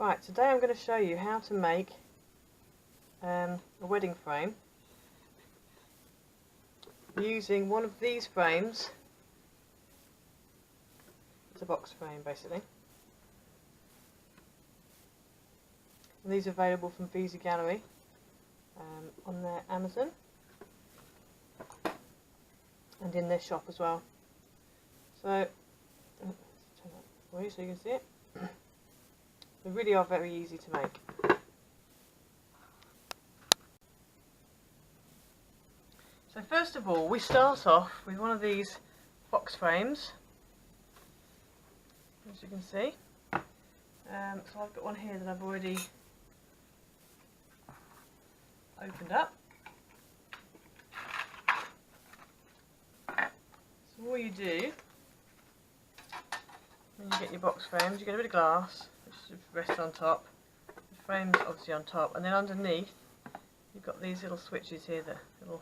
Right, today I'm going to show you how to make a wedding frame using one of these frames. It's a box frame basically. And these are available from Visa Gallery on their Amazon and in their shop as well. So, let's turn that for you so you can see it. They really are very easy to make. So first of all, we start off with one of these box frames, as you can see. So I've got one here that I've already opened up. So all you do, when you get your box frames, you get a bit of glass, which rests on top. The frame's obviously on top, and then underneath you've got these little switches here, the little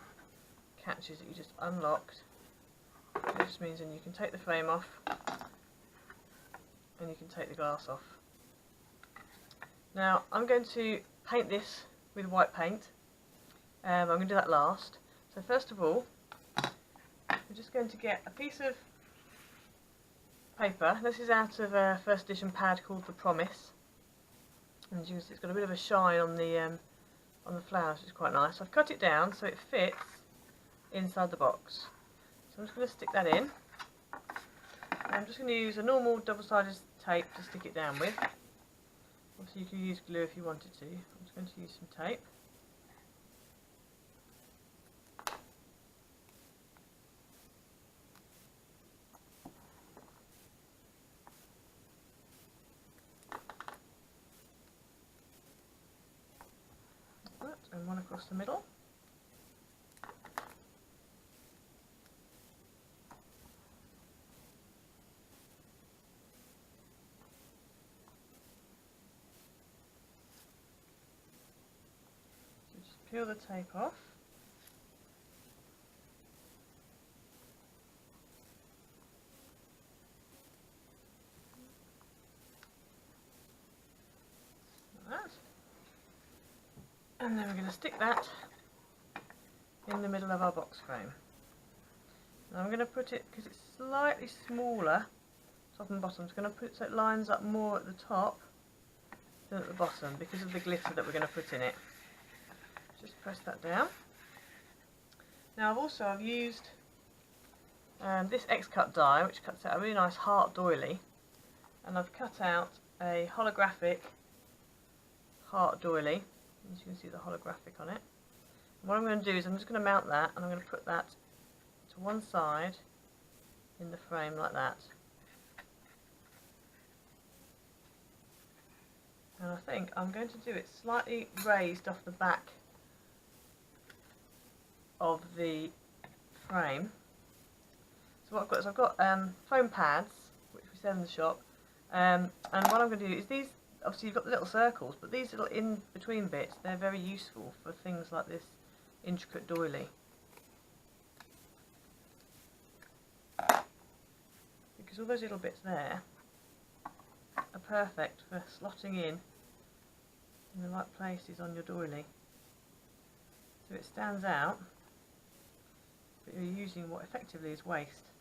catches that you just unlocked. It just means then you can take the frame off and you can take the glass off. Now I'm going to paint this with white paint. I'm going to do that last. So first of all, we're just going to get a piece of paper. This is out of a first edition pad called The Promise, and you can see it's got a bit of a shine on the flowers, which is quite nice. I've cut it down so it fits inside the box. So I'm just going to stick that in. I'm just going to use a normal double-sided tape to stick it down with. Obviously you can use glue if you wanted to. I'm just going to use some tape. And one across the middle. So just peel the tape off. Like that. And then we're going to stick that in the middle of our box frame. Now I'm going to put it, because it's slightly smaller, top and bottom, I'm going to put it so it lines up more at the top than at the bottom because of the glitter that we're going to put in it. Just press that down. Now I've used this X-cut die, which cuts out a really nice heart doily, and I've cut out a holographic heart doily. As you can see the holographic on it. And what I'm going to do is I'm just going to mount that, and I'm going to put that to one side in the frame like that. And I think I'm going to do it slightly raised off the back of the frame. So what I've got is I've got foam pads, which we sell in the shop, and what I'm going to do is these, obviously you've got the little circles, but these little in-between bits, they're very useful for things like this intricate doily. Because all those little bits there are perfect for slotting in the right places on your doily. So it stands out, but you're using what effectively is waste.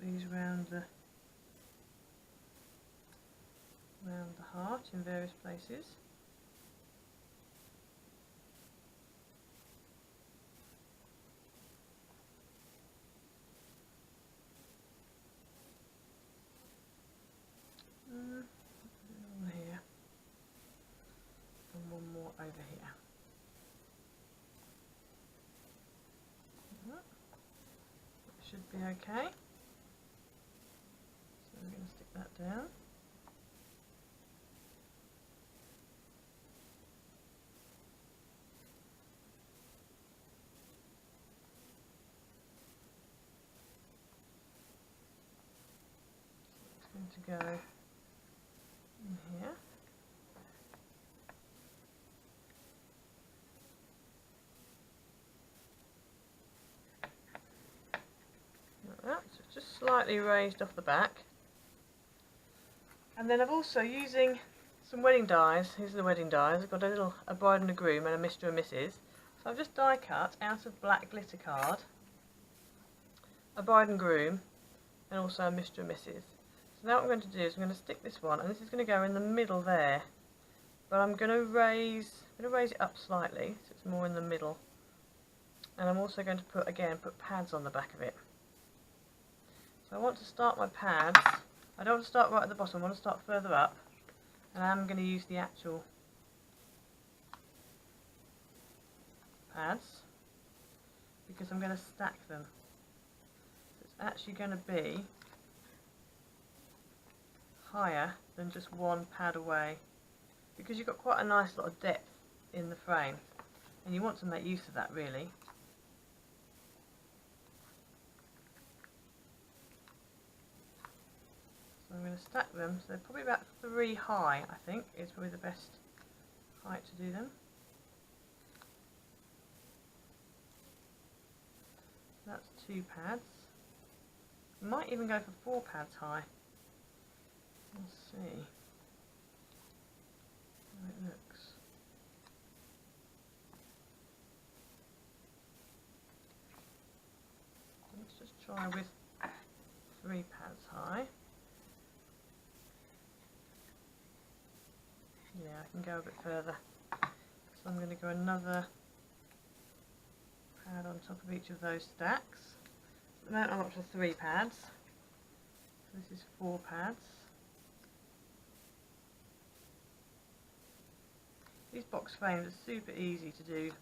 These round the heart in various places. One here and one more over here. That should be okay. I'm going to stick that down. So it's going to go in here. slightly raised off the back. And then I'm also using some wedding dies. These are the wedding dies. I've got a bride and a groom and a Mr. and Mrs. So I've just die cut out of black glitter card a bride and groom and also a Mr. and Mrs. So now what I'm going to do is I'm going to stick this one, and this is going to go in the middle there. But I'm going to raise it up slightly so it's more in the middle. And I'm also going to put pads on the back of it. So I want to start my pads. I don't want to start right at the bottom, I want to start further up. And I'm going to use the actual pads because I'm going to stack them. So it's actually going to be higher than just one pad away, because you've got quite a nice lot of depth in the frame and you want to make use of that really. So I'm going to stack them, so they're probably about 3 high, I think is probably the best height to do them. That's 2 pads. Might even go for 4 pads high. We'll see how it looks. Let's just try with 3 pads high. Yeah, I can go a bit further. So I'm going to go another pad on top of each of those stacks. At the moment I'm up to 3 pads. So this is 4 pads. These box frames are super easy to do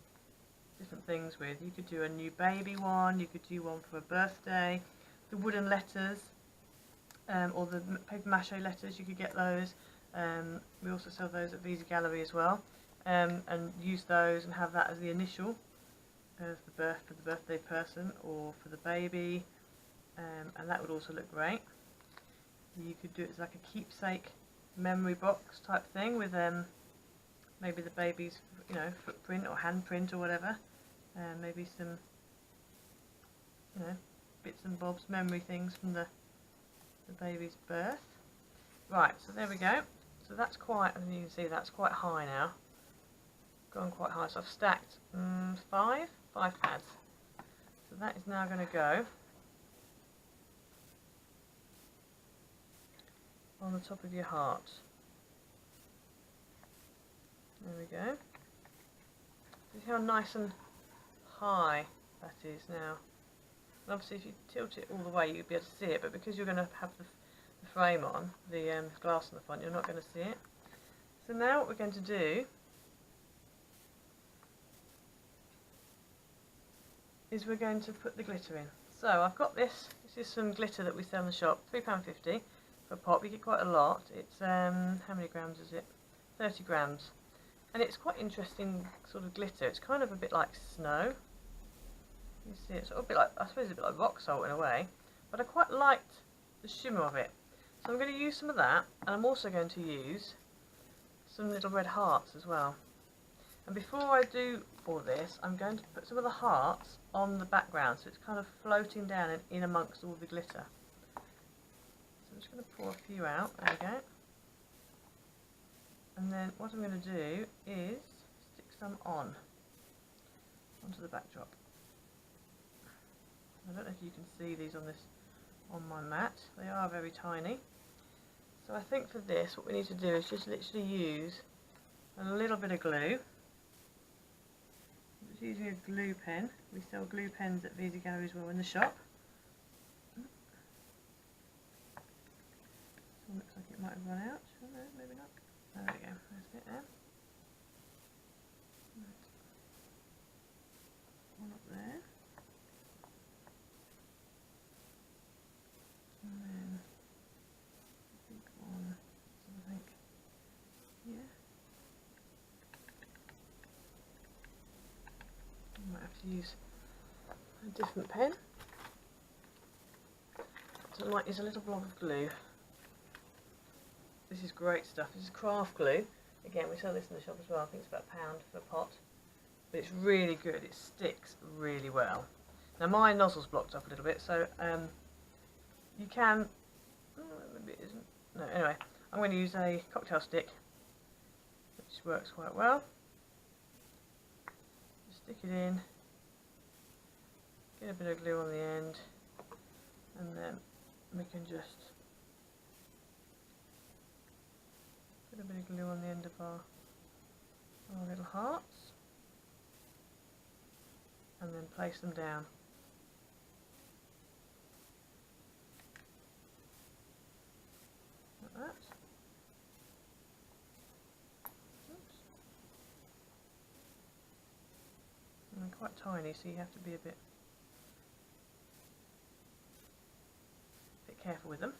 different things with. You could do a new baby one, you could do one for a birthday. The wooden letters, or the paper mache letters, you could get those. We also sell those at Visa Gallery as well, and use those and have that as the initial of for the birthday person or for the baby, and that would also look great. You could do it as like a keepsake memory box type thing with maybe the baby's footprint or handprint or whatever, and maybe some bits and bobs, memory things from the baby's birth. Right, so there we go. So that's quite, as you can see, that's quite high now. Gone quite high. So I've stacked 5 pads. So that is now going to go on the top of your heart. There we go. See how nice and high that is now. And obviously if you tilt it all the way you'll be able to see it, but because you're going to have the frame on, the glass on the front, you're not going to see it. So now what we're going to do is we're going to put the glitter in. So I've got this is some glitter that we sell in the shop, £3.50 for a pop. You get quite a lot. It's, how many grams is it? 30 grams. And it's quite interesting sort of glitter. It's kind of a bit like snow. You see, it's a bit like, I suppose it's a bit like rock salt in a way, but I quite liked the shimmer of it. So I'm going to use some of that, and I'm also going to use some little red hearts as well. And before I do all this, I'm going to put some of the hearts on the background, so it's kind of floating down and in amongst all the glitter. So I'm just going to pour a few out, there we go. And then what I'm going to do is stick some onto the backdrop. I don't know if you can see these on my mat. They are very tiny. So I think for this what we need to do is just literally use a little bit of glue. I'm just using a glue pen. We sell glue pens at Visa Gallery as well in the shop. So it looks like it might have run out. Oh, no, maybe not. Oh, there we go. There's it there. Right. One up there. And then a big one, I think, here. I might have to use a different pen. So I might use a little blob of glue. This is great stuff. This is craft glue. Again, we sell this in the shop as well. I think it's about £1 for a pot. But it's really good. It sticks really well. Now my nozzle's blocked up a little bit, so You can, maybe it isn't, no, anyway, I'm going to use a cocktail stick, which works quite well. Just stick it in, get a bit of glue on the end, and then we can just put a bit of glue on the end of our little hearts, and then place them down. Like that. Oops. And they're quite tiny, so you have to be a bit careful with them.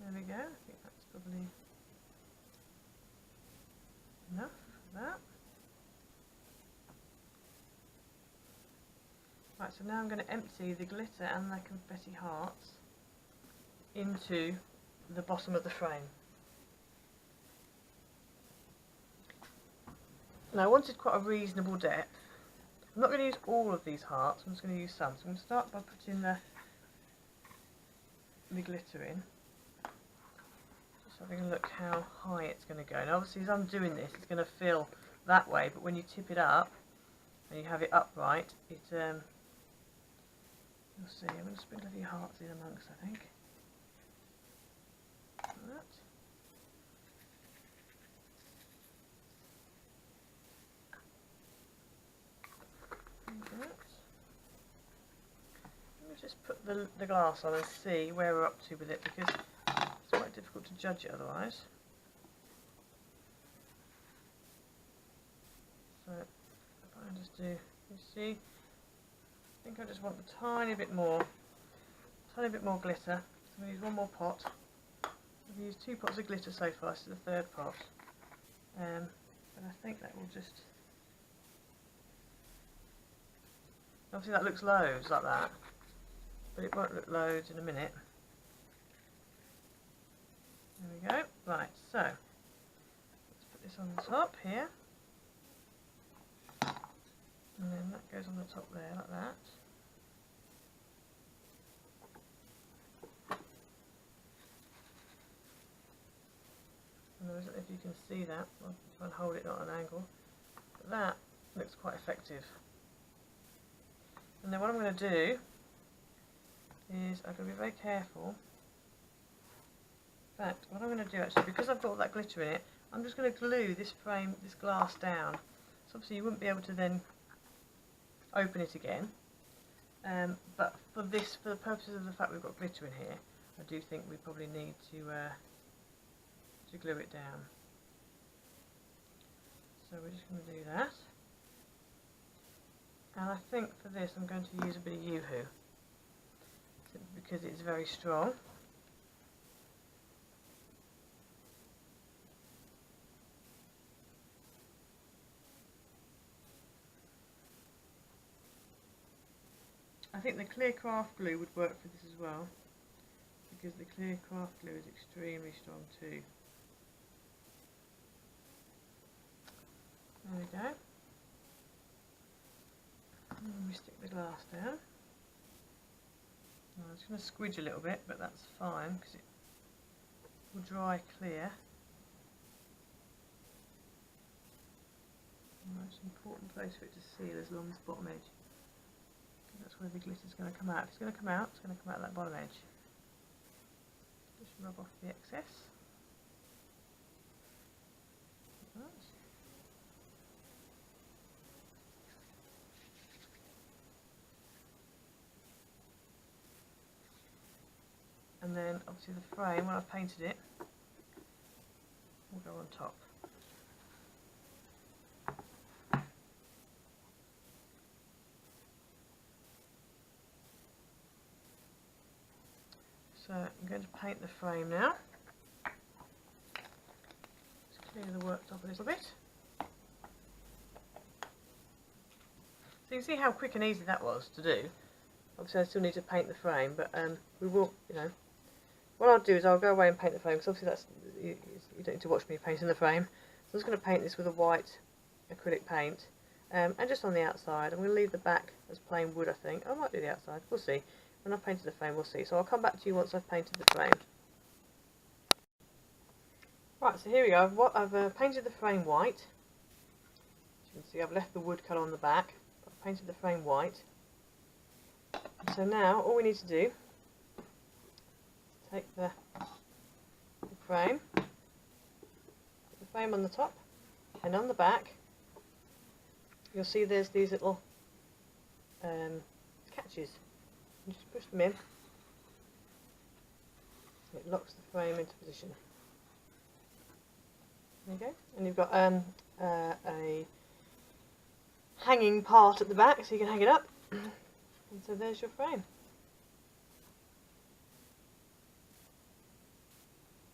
There we go, I think that's probably enough for that. Right, so now I'm going to empty the glitter and the confetti hearts into the bottom of the frame. Now I wanted quite a reasonable depth. I'm not going to use all of these hearts, I'm just going to use some. So I'm going to start by putting the glitter in. Having a look how high it's going to go. And obviously as I'm doing this, it's going to fill that way, but when you tip it up and you have it upright, it you'll see. I'm going to sprinkle a few hearts in amongst, I think. Like that. Like that. Let me just put the glass on and see where we're up to with it, because it's quite difficult to judge it otherwise. So if I just do, you see, I think I just want a tiny bit more glitter. So I'm going to use one more pot. I've used 2 pots of glitter so far, this is the 3rd pot. But I think that will just, obviously that looks loads like that, but it won't look loads in a minute. There we go. Right, so let's put this on the top here, and then that goes on the top there like that. And I don't know if you can see that. I'll try and hold it at an angle. But that looks quite effective. And then what I'm going to do is I'm going to be very careful. In fact, what I'm going to do actually, because I've got all that glitter in it, I'm just going to glue this frame, this glass down. So obviously you wouldn't be able to then open it again. But for the purposes of the fact we've got glitter in here, I do think we probably need to glue it down. So we're just going to do that. And I think for this I'm going to use a bit of Yoo-hoo, because it's very strong. I think the clear craft glue would work for this as well, because the clear craft glue is extremely strong too. There we go. And we stick the glass down. I'm just going to squidge a little bit, but that's fine because it will dry clear. The most important place for it to seal is along this bottom edge. That's where the glitter is going to come out. If it's going to come out, it's going to come out that bottom edge. Just rub off the excess. Like that. And then obviously the frame, when I've painted it, will go on top. So I'm going to paint the frame now. clear the worktop a little bit. So you can see how quick and easy that was to do. Obviously I still need to paint the frame, but we will, you know, what I'll do is I'll go away and paint the frame, because obviously that's, you don't need to watch me painting the frame. So I'm just going to paint this with a white acrylic paint, and just on the outside. I'm going to leave the back as plain wood, I think. I might do the outside, we'll see. When I've painted the frame, we'll see. So I'll come back to you once I've painted the frame. Right, so here we go. I've painted the frame white. As you can see, I've left the wood colour on the back. I've painted the frame white. So now all we need to do is take the frame, put the frame on the top, and on the back you'll see there's these little catches. You just push them in, it locks the frame into position. There you go, and you've got a hanging part at the back so you can hang it up. And so there's your frame.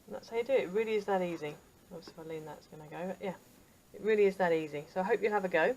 And that's how you do it. It really is that easy. Obviously if I lean that it's going to go, but yeah, it really is that easy. So I hope you'll have a go.